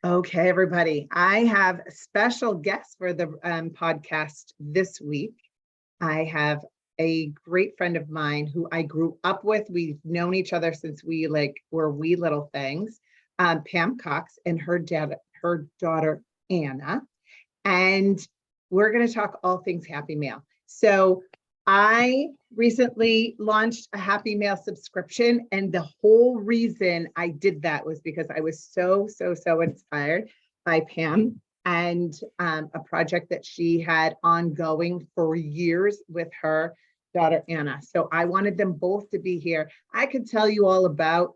Okay, everybody. I have a special guest for the podcast this week. I have a great friend of mine who I grew up with. We've known each other since we were wee little things. Pam Cox and her daughter Anna, and we're going to talk all things Happy Mail. So I recently launched a Happy Mail subscription, and the whole reason I did that was because I was so inspired by Pam and a project that she had ongoing for years with her daughter Anna. So I wanted them both to be here. I could tell you all about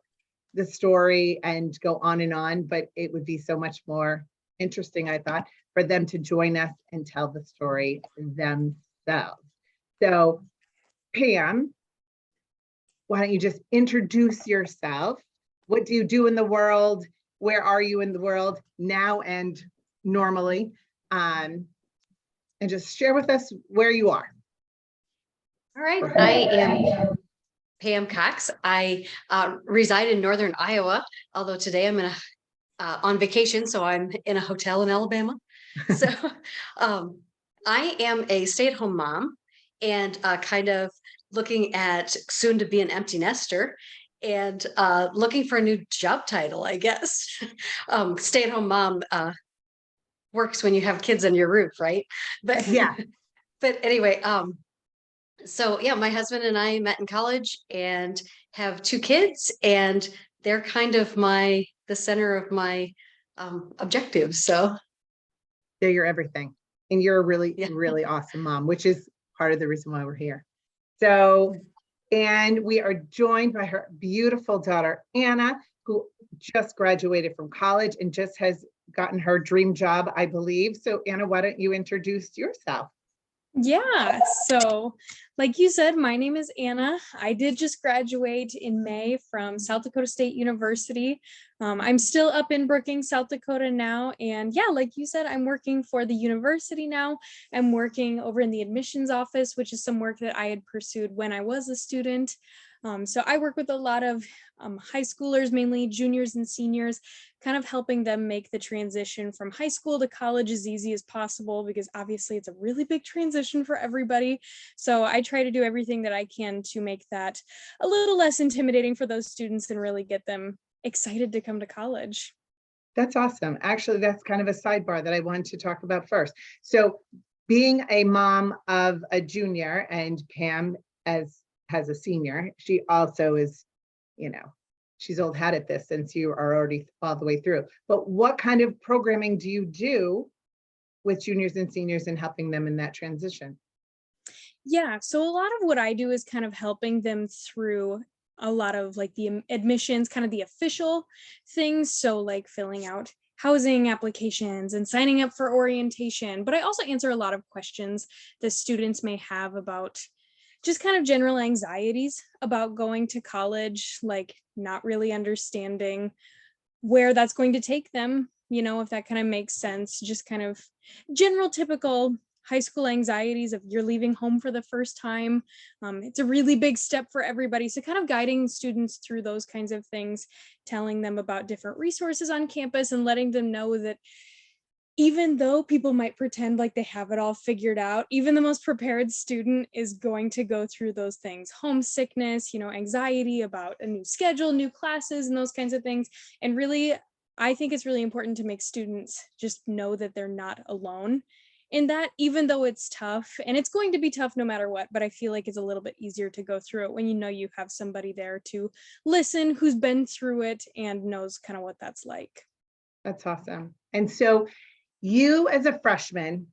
the story and go on, but it would be so much more interesting, I thought, for them to join us and tell the story themselves. So, Pam, why don't you just introduce yourself? What do you do in the world? Where are you in the world now and normally? And just share with us where you are. All right, I am Pam Cox. I reside in northern Iowa, although today I'm on vacation, so I'm in a hotel in Alabama. So I am a stay-at-home mom and kind of looking at soon to be an empty nester and looking for a new job title, I guess. Stay-at-home mom works when you have kids on your roof, right? But yeah. But anyway, so yeah, my husband and I met in college and have 2 kids, and they're kind of the center of my objectives. So they're your everything. And you're a really awesome mom, which is part of the reason why we're here. So, and we are joined by her beautiful daughter, Anna, who just graduated from college and just has gotten her dream job, I believe. So Anna, why don't you introduce yourself? Yeah, so like you said, my name is Anna. I did just graduate in May from South Dakota State University. I'm still up in Brookings, South Dakota now. And yeah, like you said, I'm working for the university now. I'm working over in the admissions office, which is some work that I had pursued when I was a student. So I work with a lot of high schoolers, mainly juniors and seniors, kind of helping them make the transition from high school to college as easy as possible, because obviously it's a really big transition for everybody. So I try to do everything that I can to make that a little less intimidating for those students and really get them excited to come to college. That's awesome. Actually, that's kind of a sidebar that I wanted to talk about first. So being a mom of a junior, and Pam has a senior, she also is, she's old hat at this since you are already all the way through. But what kind of programming do you do with juniors and seniors and helping them in that transition? Yeah, so a lot of what I do is kind of helping them through a lot of like the admissions, kind of the official things. So like filling out housing applications and signing up for orientation. But I also answer a lot of questions that students may have about just kind of general anxieties about going to college, like not really understanding where that's going to take them, if that kind of makes sense, just kind of general typical high school anxieties of you're leaving home for the first time. It's a really big step for everybody. So kind of guiding students through those kinds of things, telling them about different resources on campus and letting them know that even though people might pretend like they have it all figured out, even the most prepared student is going to go through those things, homesickness, anxiety about a new schedule, new classes, and those kinds of things. And really, I think it's really important to make students just know that they're not alone in that, even though it's tough, and it's going to be tough no matter what, but I feel like it's a little bit easier to go through it when you have somebody there to listen, who's been through it and knows kind of what that's like. That's awesome. And so you as a freshman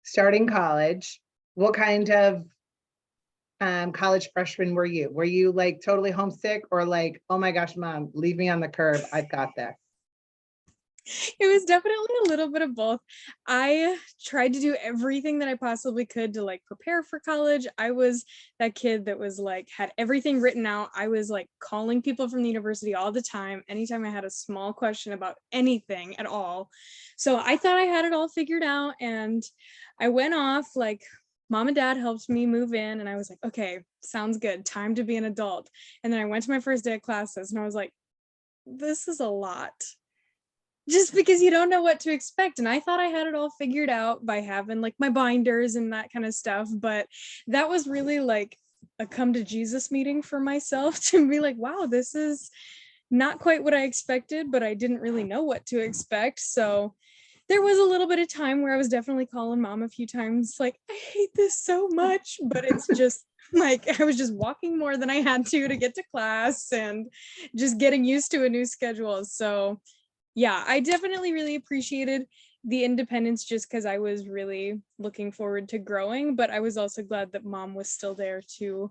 starting college, what kind of college freshman were you? Were you like totally homesick or like, oh my gosh, mom, leave me on the curb, I've got this? It was definitely a little bit of both. I tried to do everything that I possibly could to like prepare for college. I was that kid that was like, had everything written out. I was like calling people from the university all the time, anytime I had a small question about anything at all. So I thought I had it all figured out, and I went off, like mom and dad helped me move in, and I was like, okay, sounds good, time to be an adult. And then I went to my first day of classes and I was like, this is a lot. just because you don't know what to expect. And I thought I had it all figured out by having like my binders and that kind of stuff. But that was really like a come to Jesus meeting for myself to be like, wow, this is not quite what I expected, but I didn't really know what to expect. So there was a little bit of time where I was definitely calling mom a few times, like, I hate this so much, but it's just like I was just walking more than I had to get to class and just getting used to a new schedule. So yeah, I definitely really appreciated the independence just because I was really looking forward to growing, but I was also glad that mom was still there to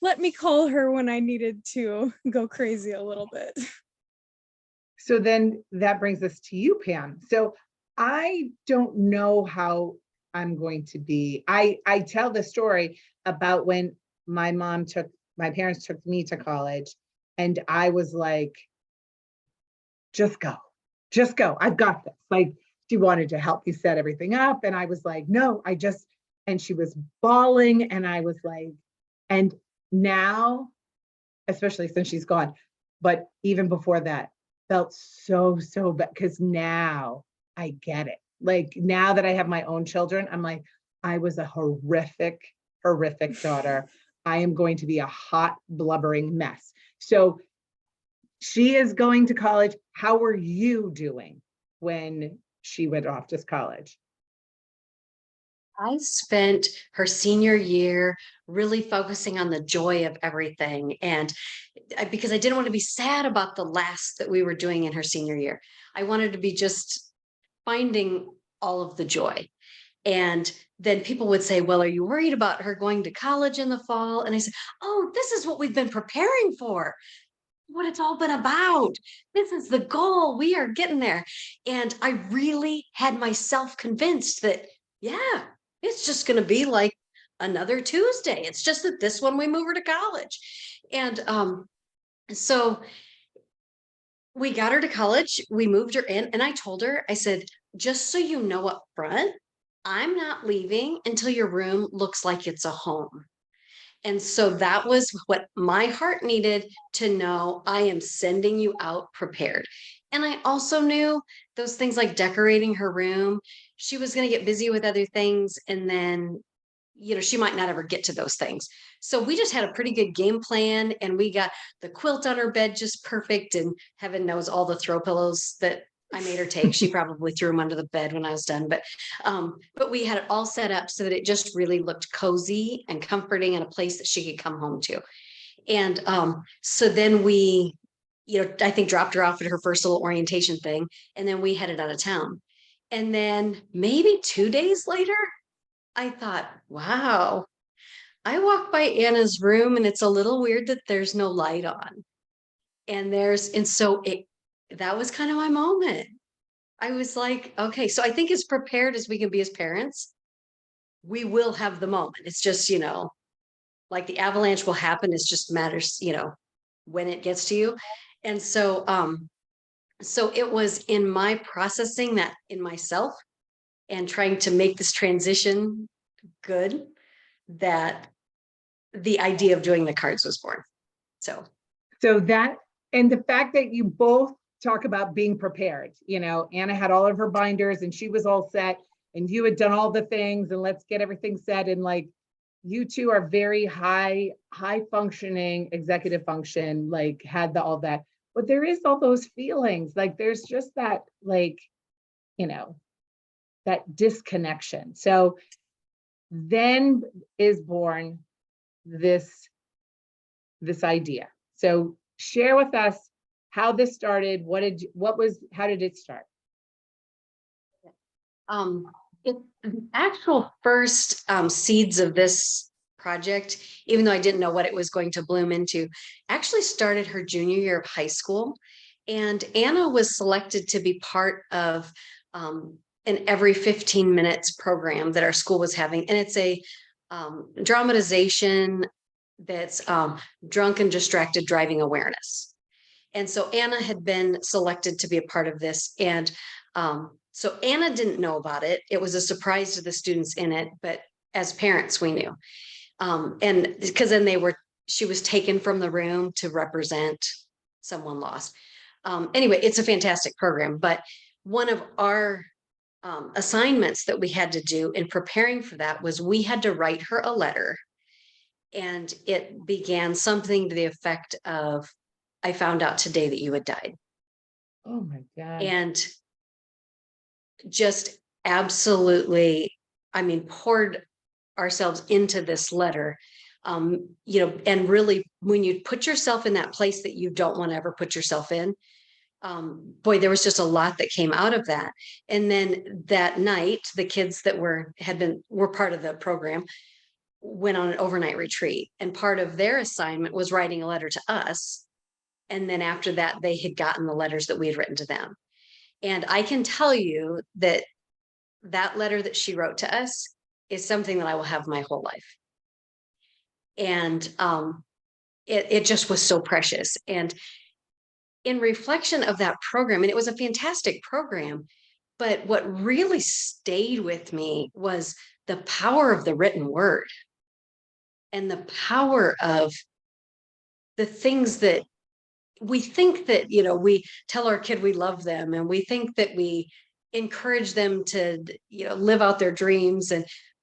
let me call her when I needed to go crazy a little bit. So then that brings us to you, Pam. So I don't know how I'm going to be. I tell the story about when my parents took me to college, and I was like, just go, just go. I've got this. Like, she wanted to help me set everything up. And I was like, no, and she was bawling. And I was like, and now, especially since she's gone, but even before that, felt so bad because now I get it. Like, now that I have my own children, I'm like, I was a horrific daughter. I am going to be a hot, blubbering mess. So she is going to college. How were you doing when she went off to college? I spent her senior year really focusing on the joy of everything. And because I didn't want to be sad about the last that we were doing in her senior year, I wanted to be just finding all of the joy. And then people would say, well, are you worried about her going to college in the fall? And I said, oh, this is what we've been preparing for, what it's all been about. This is the goal. We are getting there. And I really had myself convinced that, yeah, it's just going to be like another Tuesday. It's just that this one we move her to college. And so we got her to college, we moved her in, and I told her, I said, just so you know up front, I'm not leaving until your room looks like it's a home. And so that was what my heart needed to know. I am sending you out prepared. And I also knew those things like decorating her room, she was going to get busy with other things. And then, she might not ever get to those things. So we just had a pretty good game plan, and we got the quilt on her bed just perfect. And heaven knows all the throw pillows that I made her take. She probably threw them under the bed when I was done. But we had it all set up so that it just really looked cozy and comforting and a place that she could come home to. And so then we, I think dropped her off at her first little orientation thing, and then we headed out of town. And then maybe 2 days later, I thought, wow, I walk by Anna's room and it's a little weird that there's no light on. And so that was kind of my moment. I was like, okay, so I think as prepared as we can be as parents, we will have the moment. It's just, like the avalanche will happen. It's just matters, when it gets to you. And so it was in my processing that in myself and trying to make this transition good that the idea of doing the cards was born. So that, and the fact that you both talk about being prepared, Anna had all of her binders and she was all set, and you had done all the things, and let's get everything set. And like, you two are very high functioning executive function, like had all that, but there is all those feelings, like there's just that, like, that disconnection. So then is born this idea. So share with us how this started. How did it start? The actual first seeds of this project, even though I didn't know what it was going to bloom into, actually started her junior year of high school. And Anna was selected to be part of an every 15 minutes program that our school was having. And it's a dramatization that's drunk and distracted driving awareness. And so Anna had been selected to be a part of this. And so Anna didn't know about it. It was a surprise to the students in it, but as parents, we knew. And because then she was taken from the room to represent someone lost. Anyway, it's a fantastic program, but one of our assignments that we had to do in preparing for that was we had to write her a letter. And it began something to the effect of, I found out today that you had died. Oh my God. And just absolutely, I mean, poured ourselves into this letter. And really, when you put yourself in that place that you don't want to ever put yourself in, boy, there was just a lot that came out of that. And then that night, the kids that were part of the program went on an overnight retreat, and part of their assignment was writing a letter to us. And then after that, they had gotten the letters that we had written to them. And I can tell you that that letter that she wrote to us is something that I will have my whole life. And it just was so precious. And in reflection of that program, and it was a fantastic program, but what really stayed with me was the power of the written word and the power of the things that we think that, we tell our kid we love them, and we think that we encourage them to, live out their dreams.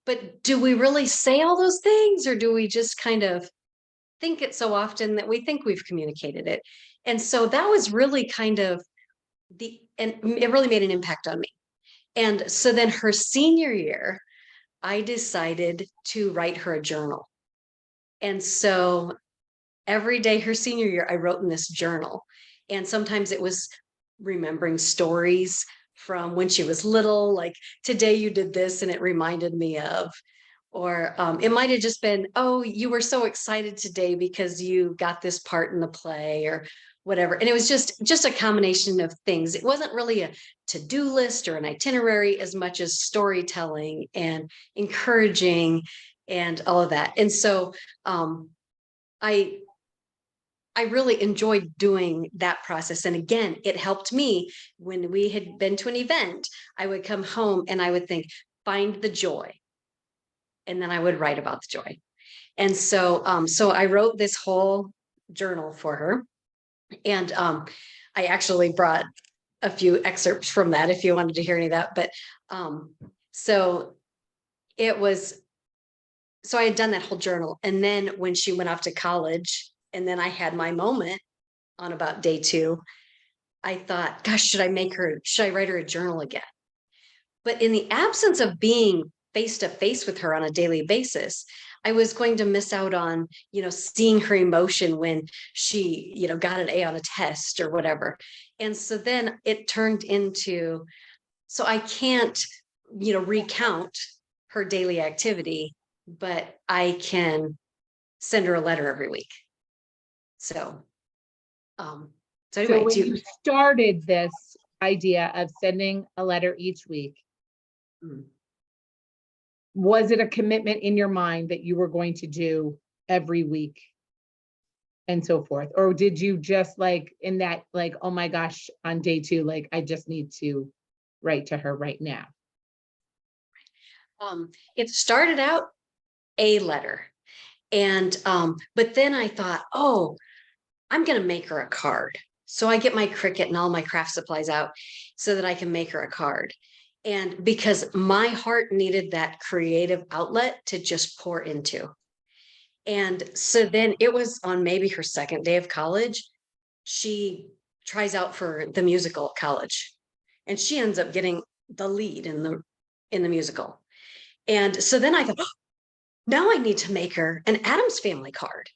But do we really say all those things, or do we just kind of think it so often that we think we've communicated it? And so that was really kind of and it really made an impact on me. And so then her senior year, I decided to write her a journal. And so every day her senior year, I wrote in this journal. And sometimes it was remembering stories from when she was little, like, today you did this and it reminded me of, or it might have just been, oh, you were so excited today because you got this part in the play, or whatever. And it was just a combination of things. It wasn't really a to-do list or an itinerary as much as storytelling and encouraging and all of that. And so I really enjoyed doing that process. And again, it helped me when we had been to an event. I would come home and I would think, find the joy. And then I would write about the joy. And so I wrote this whole journal for her. And I actually brought a few excerpts from that if you wanted to hear any of that. But so I had done that whole journal. And then when she went off to college, and then I had my moment on about day 2, I thought, gosh, should I write her a journal again? But in the absence of being face to face with her on a daily basis, I was going to miss out on, seeing her emotion when she, got an A on a test or whatever. And so then it turned into, so I can't, recount her daily activity, but I can send her a letter every week. So anyway, when you started this idea of sending a letter each week, was it a commitment in your mind that you were going to do every week and so forth? Or did you just in that, oh my gosh, on day 2, I just need to write to her right now? It started out a letter. And but then I thought, oh, I'm going to make her a card. So I get my Cricut and all my craft supplies out so that I can make her a card. And because my heart needed that creative outlet to just pour into. And so then it was on maybe her second day of college, she tries out for the musical at college, and she ends up getting the lead in the musical. And so then I thought, oh, now I need to make her an Addams Family card,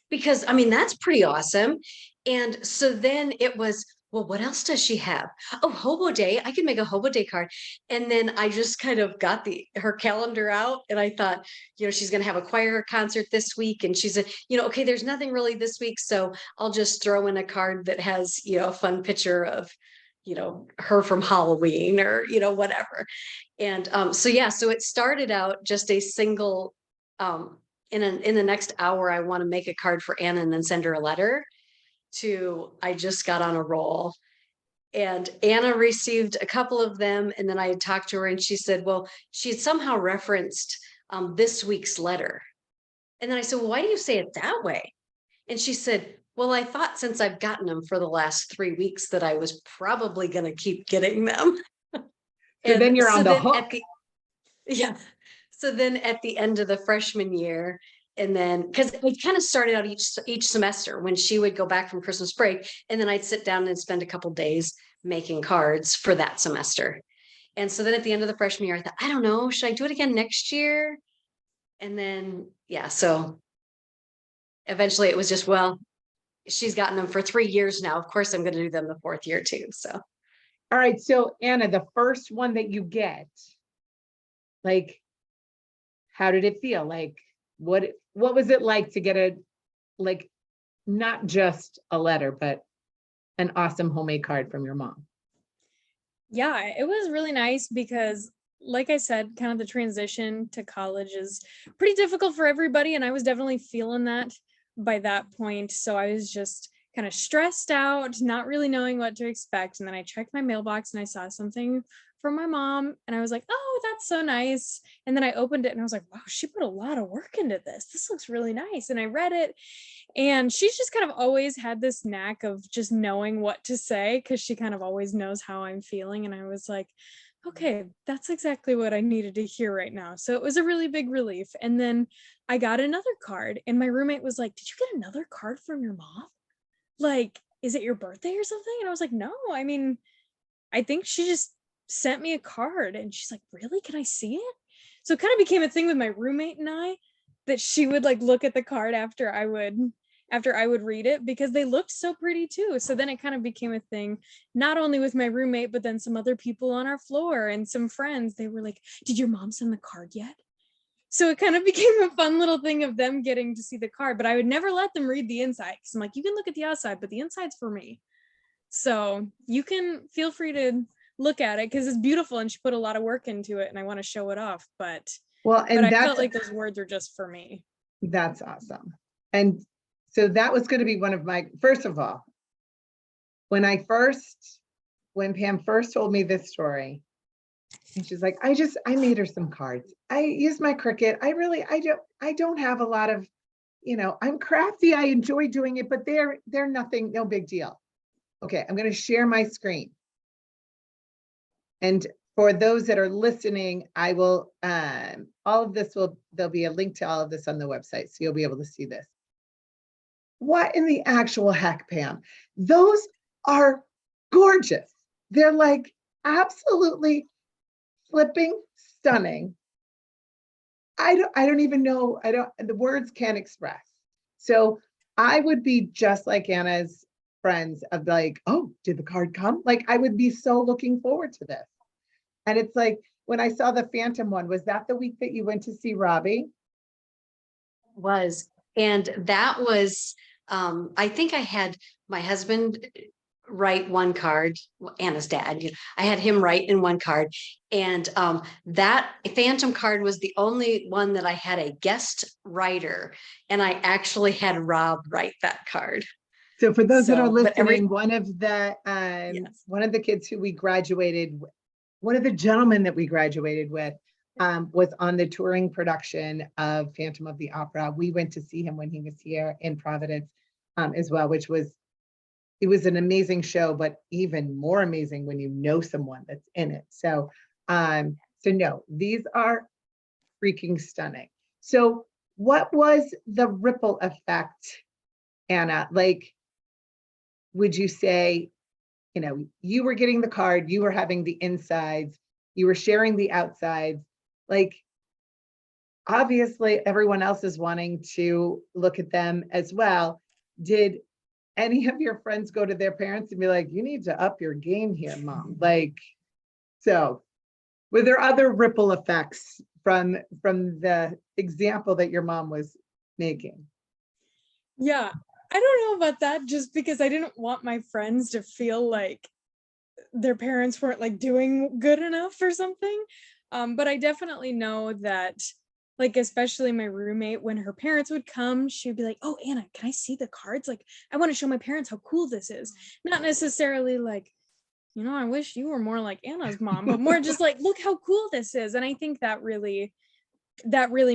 because that's pretty awesome. And so then it was, well, what else does she have? Oh, Hobo Day. I can make a Hobo Day card. And then I just kind of got her calendar out, and I thought, she's going to have a choir concert this week. And she said, okay, there's nothing really this week, so I'll just throw in a card that has, a fun picture of, her from Halloween, or, whatever. And so it started out just a single, in the next hour, I want to make a card for Anna and then send her a letter, to I just got on a roll. And Anna received a couple of them. And then I had talked to her, and she said, well, she had somehow referenced this week's letter. And then I said, well, why do you say it that way? And she said, Well, I thought since I've gotten them for the last 3 weeks that I was probably going to keep getting them. So then you're on the then hook. yeah. So then at the end of the freshman year, and then because we kind of started out each semester when she would go back from Christmas break, and then I'd sit down and spend a couple days making cards for that semester. And so then at the end of the freshman year, I thought, I don't know, should I do it again next year? And then, yeah, so eventually it was just, well, she's gotten them for 3 years now. Of course, I'm going to do them the fourth year too. So, All right. So Anna, the first one that you get, like, how did it feel? Like, what was it like to get like, not just a letter, but an awesome homemade card from your mom? Yeah, it was really nice because, like I said, kind of the transition to college is pretty difficult for everybody. And I was definitely feeling that by that point. So I was just kind of stressed out, not really knowing what to expect. And then I checked my mailbox and I saw something from my mom and I was like, oh, that's so nice. And then I opened it and I was like, wow, she put a lot of work into this. This looks really nice. And I read it. And she's just kind of always had this knack of just knowing what to say because she kind of always knows how I'm feeling. And I was like, okay, that's exactly what I needed to hear right now. So it was a really big relief. And then I got another card and my roommate was like, did you get another card from your mom? Like, is it your birthday or something? And I was like, no, I mean, I think she just sent me a card. And she's like, really? Can I see it? So it kind of became a thing with my roommate and I that she would like look at the card after I would read it because they looked so pretty too. So then it kind of became a thing, not only with my roommate, but then some other people on our floor and some friends. They were like, did your mom send the card yet? So it kind of became a fun little thing of them getting to see the card, but I would never let them read the inside because I'm like, you can look at the outside, but the inside's for me. So you can feel free to look at it because it's beautiful and she put a lot of work into it and I want to show it off. But I felt like those words are just for me. That's awesome. And so that was going to be one of my, first of all, when Pam first told me this story, and she's like, I made her some cards. I used my Cricut. I don't have a lot of, I'm crafty. I enjoy doing it, but they're nothing, no big deal. Okay, I'm going to share my screen. And for those that are listening, I will, there'll be a link to all of this on the website. So you'll be able to see this. What in the actual heck, Pam? Those are gorgeous. They're like absolutely flipping stunning. I don't even know. The words can't express. So I would be just like Anna's friends of like, oh, did the card come? Like I would be so looking forward to this. And it's like, when I saw the Phantom one, was that the week that you went to see Robbie? was. And that was, I think I had my husband write one card, Anna's dad, I had him write in one card. And that Phantom card was the only one that I had a guest writer. And I actually had Rob write that card. So for those that are listening, one of the kids who we graduated, one of the gentlemen that we graduated with was on the touring production of Phantom of the Opera. We went to see him when he was here in Providence as well, it was an amazing show, but even more amazing when you know someone that's in it. So, no, these are freaking stunning. So what was the ripple effect, Anna? Like, would you say, you were getting the card, you were having the insides, you were sharing the outsides, like, obviously everyone else is wanting to look at them as well. Did any of your friends go to their parents and be like, you need to up your game here, mom? Like, so were there other ripple effects from the example that your mom was making? Yeah, I don't know about that, just because I didn't want my friends to feel like their parents weren't like doing good enough or something. But I definitely know that, like, especially my roommate, when her parents would come, she'd be like, oh, Anna, can I see the cards? Like, I want to show my parents how cool this is. Not necessarily like, I wish you were more like Anna's mom, but more just like, look how cool this is. And I think that really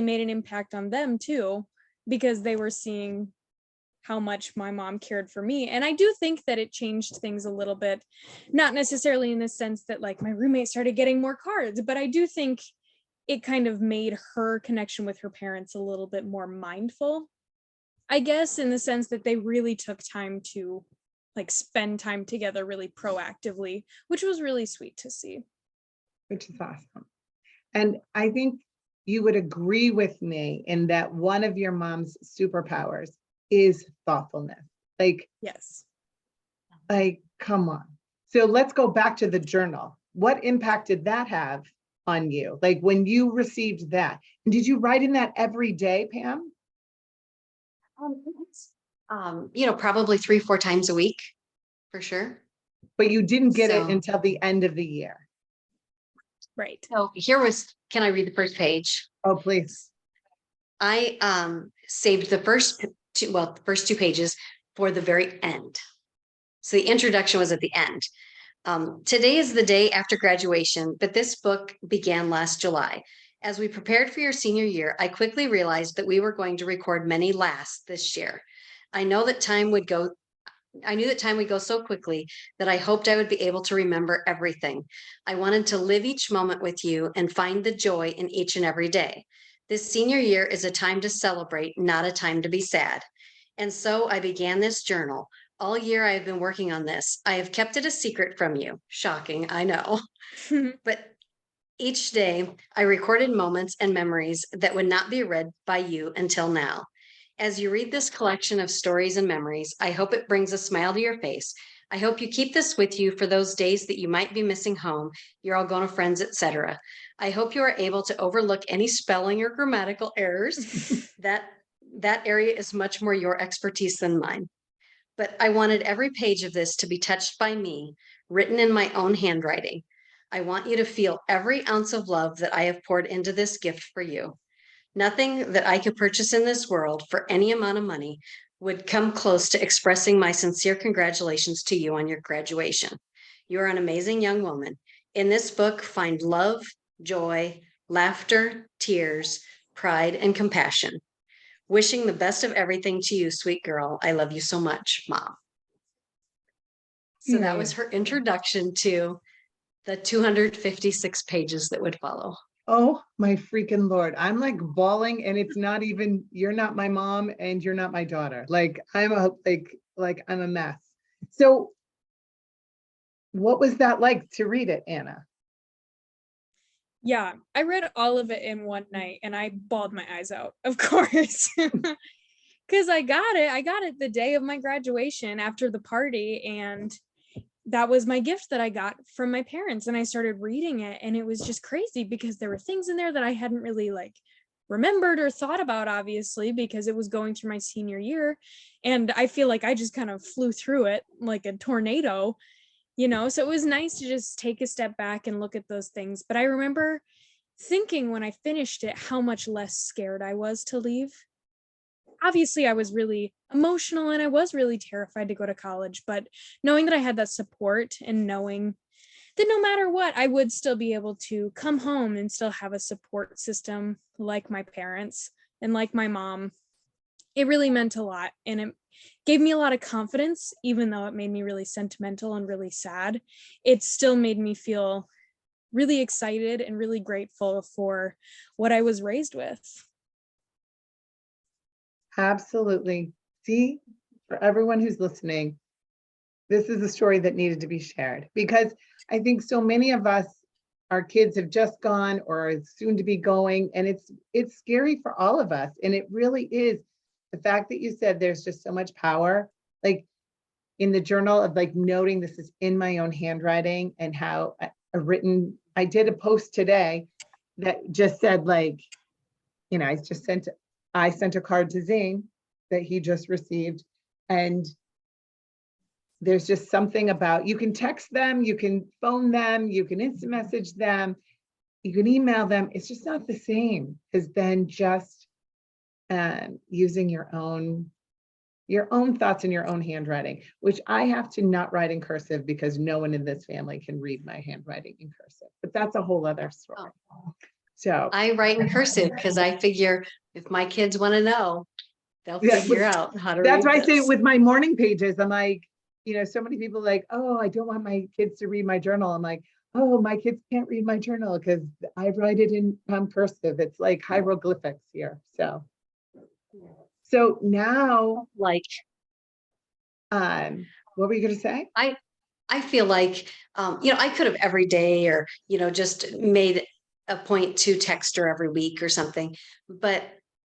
made an impact on them too, because they were seeing how much my mom cared for me. And I do think that it changed things a little bit, not necessarily in the sense that like my roommate started getting more cards, but I do think it kind of made her connection with her parents a little bit more mindful, I guess, in the sense that they really took time to like spend time together really proactively, which was really sweet to see. Which is awesome. And I think you would agree with me in that one of your mom's superpowers is thoughtfulness. Yes. Like, come on. So let's go back to the journal. What impact did that have on you? Like when you received that, and did you write in that every day, Pam? Probably 3-4 times a week for sure. But you didn't get it So- until the end of the year. Right. So can I read the first page? Oh, please. I saved the first two pages for the very end. So the introduction was at the end. Today is the day after graduation, but this book began last July. As we prepared for your senior year, I quickly realized that we were going to record many lasts this year. I knew that time would go so quickly that I hoped I would be able to remember everything. I wanted to live each moment with you and find the joy in each and every day. This senior year is a time to celebrate, not a time to be sad. And so I began this journal. All year I have been working on this. I have kept it a secret from you. Shocking, I know. But each day I recorded moments and memories that would not be read by you until now. As you read this collection of stories and memories, I hope it brings a smile to your face. I hope you keep this with you for those days that you might be missing home, you're all going to friends, etc. I hope you are able to overlook any spelling or grammatical errors. That area is much more your expertise than mine. But I wanted every page of this to be touched by me, written in my own handwriting. I want you to feel every ounce of love that I have poured into this gift for you. Nothing that I could purchase in this world for any amount of money would come close to expressing my sincere congratulations to you on your graduation. You are an amazing young woman. In this book, find love, joy, laughter, tears, pride, and compassion. Wishing the best of everything to you, sweet girl. I love you so much, Mom. So that was her introduction to the 256 pages that would follow. Oh my freaking Lord. I'm like bawling, and it's not even, you're not my mom and you're not my daughter. Like I'm a mess. So what was that like to read it, Anna? Yeah, I read all of it in one night and I bawled my eyes out, of course. Because I got it the day of my graduation after the party, and that was my gift that I got from my parents. And I started reading it, and it was just crazy because there were things in there that I hadn't really like remembered or thought about, obviously, because it was going through my senior year. And I feel like I just kind of flew through it like a tornado, so it was nice to just take a step back and look at those things. But I remember thinking when I finished it, how much less scared I was to leave. Obviously I was really emotional and I was really terrified to go to college, but knowing that I had that support and knowing that no matter what, I would still be able to come home and still have a support system like my parents and like my mom, it really meant a lot. And it gave me a lot of confidence, even though it made me really sentimental and really sad. It still made me feel really excited and really grateful for what I was raised with. Absolutely. See, for everyone who's listening, this is a story that needed to be shared, because I think so many of us, our kids have just gone or are soon to be going, and it's scary for all of us. And it really is the fact that you said there's just so much power, like in the journal, of like noting this is in my own handwriting, and how I did a post today that just said, like, I sent a card to Zane that he just received. And there's just something about, you can text them, you can phone them, you can instant message them, you can email them. It's just not the same as then just using your own thoughts in your own handwriting, which I have to not write in cursive because no one in this family can read my handwriting in cursive, but that's a whole other story. So I write in cursive because I figure if my kids want to know they'll Yeah, figure out how to that's read why I say this. with my morning pages, I'm like, so many people like, oh, I don't want my kids to read my journal. I'm like, oh, my kids can't read my journal because I write it in cursive. It's like hieroglyphics here. So now, Like what were you going to say? I feel like, I could have every day or, just made a point to text her every week or something. But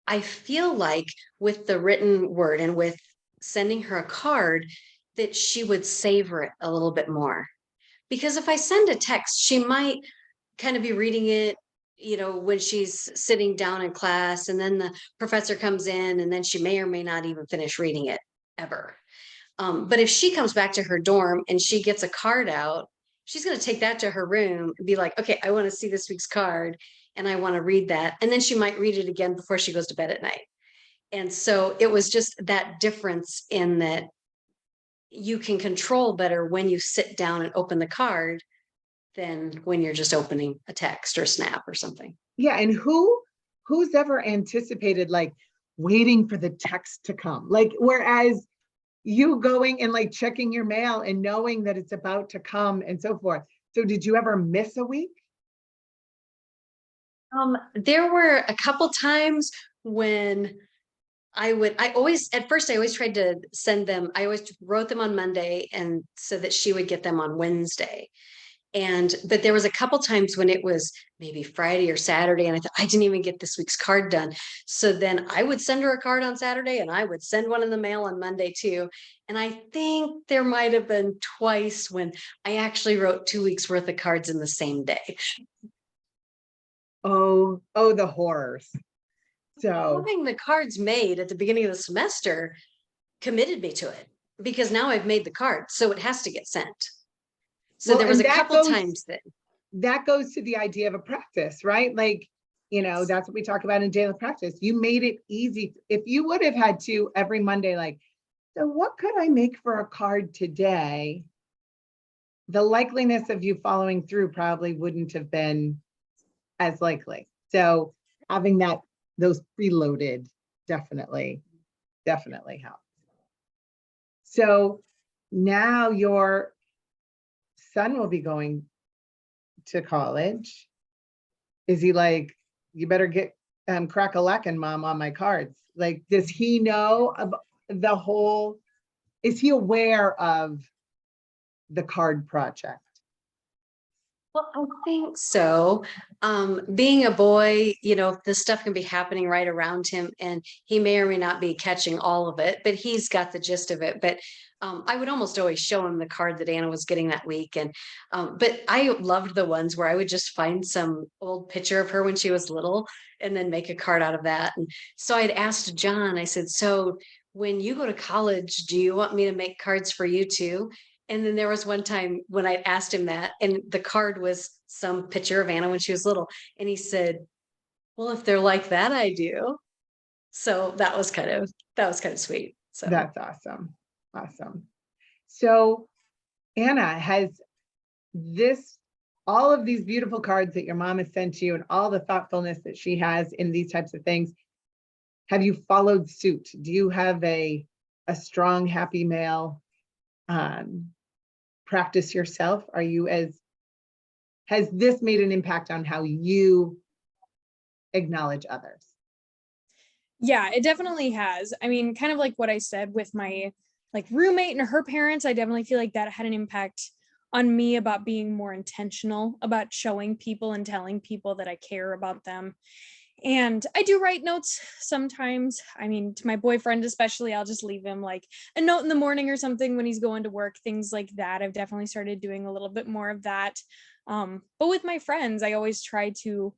I feel like with the written word and with sending her a card, that she would savor it a little bit more. Because if I send a text, she might kind of be reading it, when she's sitting down in class, and then the professor comes in, and then she may or may not even finish reading it ever. But if she comes back to her dorm and she gets a card out, she's going to take that to her room and be like, okay, I want to see this week's card and I want to read that. And then she might read it again before she goes to bed at night. And so it was just that difference in that you can control better when you sit down and open the card than when you're just opening a text or snap or something. Yeah. And who's ever anticipated like waiting for the text to come? Like, whereas you going and like checking your mail and knowing that it's about to come and so forth. So did you ever miss a week? There were a couple times when I always tried to send them. I always wrote them on Monday and so that she would get them on Wednesday. But there was a couple times when it was maybe Friday or Saturday, and I thought I didn't even get this week's card done. So then I would send her a card on Saturday and I would send one in the mail on Monday too. And I think there might have been twice when I actually wrote 2 weeks worth of cards in the same day. Oh, the horrors. So Having the cards made at the beginning of the semester committed me to it because now I've made the card, so it has to get sent. So well, there was and a couple times that goes to the idea of a practice, right? Like, that's what we talk about in daily practice. You made it easy. If you would have had to every Monday, like, so what could I make for a card today? The likeliness of you following through probably wouldn't have been as likely. So having those preloaded definitely helps. So now your son will be going to college. Is he like, you better get crack-a-lackin', mom, on my cards? Like, does he know about the whole, is he aware of the card project? Well, I think so. Being a boy, this stuff can be happening right around him, and he may or may not be catching all of it, but he's got the gist of it. But I would almost always show him the card that Anna was getting that week. But I loved the ones where I would just find some old picture of her when she was little and then make a card out of that. And so I'd asked John, I said, so when you go to college, do you want me to make cards for you too? And then there was one time when I asked him that, and the card was some picture of Anna when she was little. And he said, well, if they're like that, I do. So that was kind of sweet. So That's awesome. Awesome. So Anna, has all of these beautiful cards that your mom has sent you and all the thoughtfulness that she has in these types of things, have you followed suit? Do you have a strong, happy male practice yourself? Has this made an impact on how you acknowledge others? Yeah, it definitely has. I mean, kind of like what I said with my like roommate and her parents, I definitely feel like that had an impact on me about being more intentional about showing people and telling people that I care about them. And I do write notes sometimes. I mean, to my boyfriend especially, I'll just leave him like a note in the morning or something when he's going to work, things like that. I've definitely started doing a little bit more of that. But with my friends, I always try to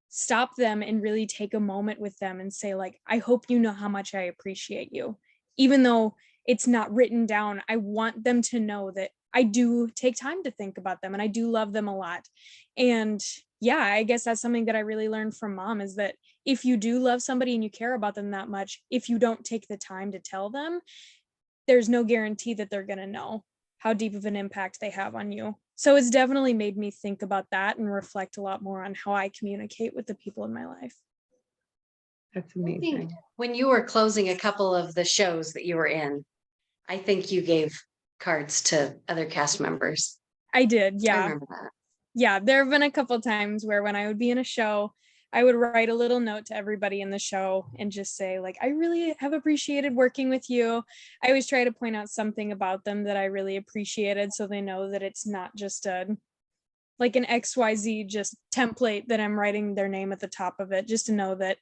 stop them and really take a moment with them and say, like, I hope you know how much I appreciate you. Even though it's not written down, I want them to know that I do take time to think about them and I do love them a lot. And yeah, I guess that's something that I really learned from mom, is that if you do love somebody and you care about them that much, if you don't take the time to tell them, there's no guarantee that they're going to know how deep of an impact they have on you. So it's definitely made me think about that and reflect a lot more on how I communicate with the people in my life. That's I think amazing. when you were closing a couple of the shows that you were in, I think you gave cards to other cast members. I did, I yeah. remember that. Yeah, there have been a couple times where when I would be in a show, I would write a little note to everybody in the show and just say, like, I really have appreciated working with you. I always try to point out something about them that I really appreciated so they know that it's not just a like an XYZ just template that I'm writing their name at the top of it, just to know that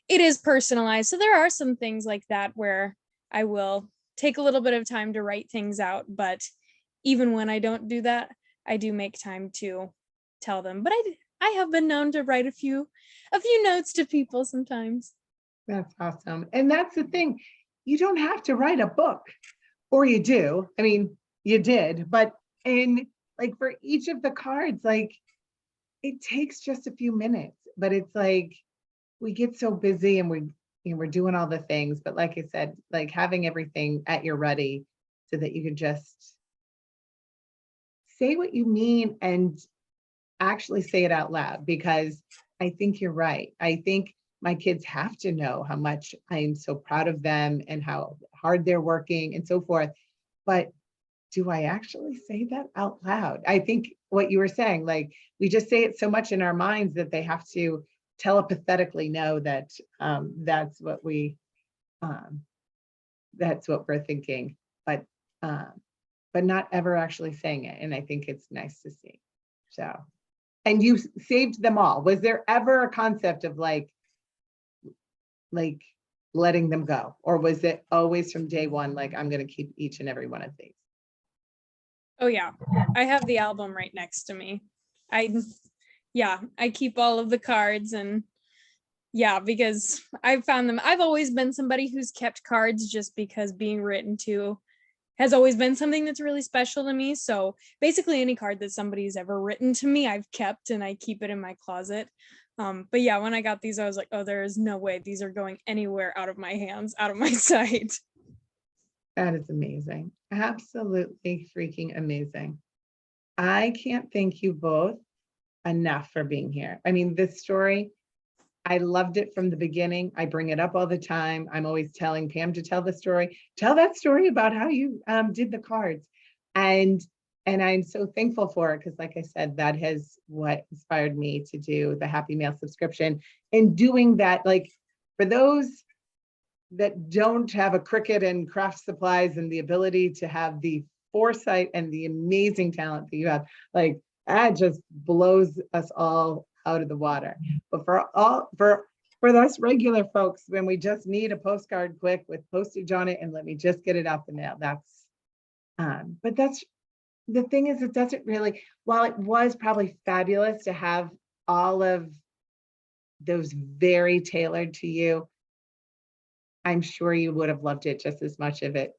it is personalized. So there are some things like that where I will take a little bit of time to write things out, but even when I don't do that, I do make time to tell them. But I have been known to write a few notes to people sometimes. That's awesome. And that's the thing. You don't have to write a book, or you do. I mean, you did, but in like for each of the cards, like it takes just a few minutes, but it's like we get so busy and we're doing all the things. But like I said, like having everything at your ready so that you can just say what you mean and actually say it out loud, because I think you're right. I think my kids have to know how much I'm so proud of them and how hard they're working and so forth. But do I actually say that out loud? I think what you were saying, like we just say it so much in our minds that they have to telepathetically know that that's what we're thinking, but not ever actually saying it. And I think it's nice to see. So, and you saved them all. Was there ever a concept of like letting them go, or was it always from day one, like I'm going to keep each and every one of these? Oh yeah, I have the album right next to me. I keep all of the cards, and yeah, because I've found them. I've always been somebody who's kept cards just because being written to has always been something that's really special to me. So basically any card that somebody's ever written to me, I've kept and I keep it in my closet. But yeah, when I got these, I was like, oh, there is no way these are going anywhere out of my hands, out of my sight. That is amazing. Absolutely freaking amazing. I can't thank you both enough for being here. I mean, this story, I loved it from the beginning. I bring it up all the time. I'm always telling Pam to tell the story. Tell that story about how you did the cards. And I'm so thankful for it, because like I said, that has what inspired me to do the Happy Mail subscription. And doing that, like for those that don't have a Cricut and craft supplies and the ability to have the foresight and the amazing talent that you have, like that just blows us all out of the water. But for us regular folks, when we just need a postcard quick with postage on it and let me just get it out the mail, that's but that's the thing is, it doesn't really, while it was probably fabulous to have all of those very tailored to you, I'm sure you would have loved it just as much if it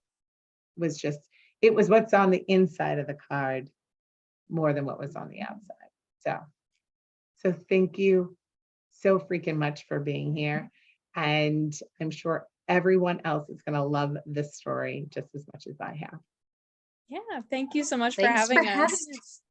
was what's on the inside of the card more than what was on the outside. So thank you so freaking much for being here. And I'm sure everyone else is going to love this story just as much as I have. Yeah, thank you so much for Thanks having for having us. us.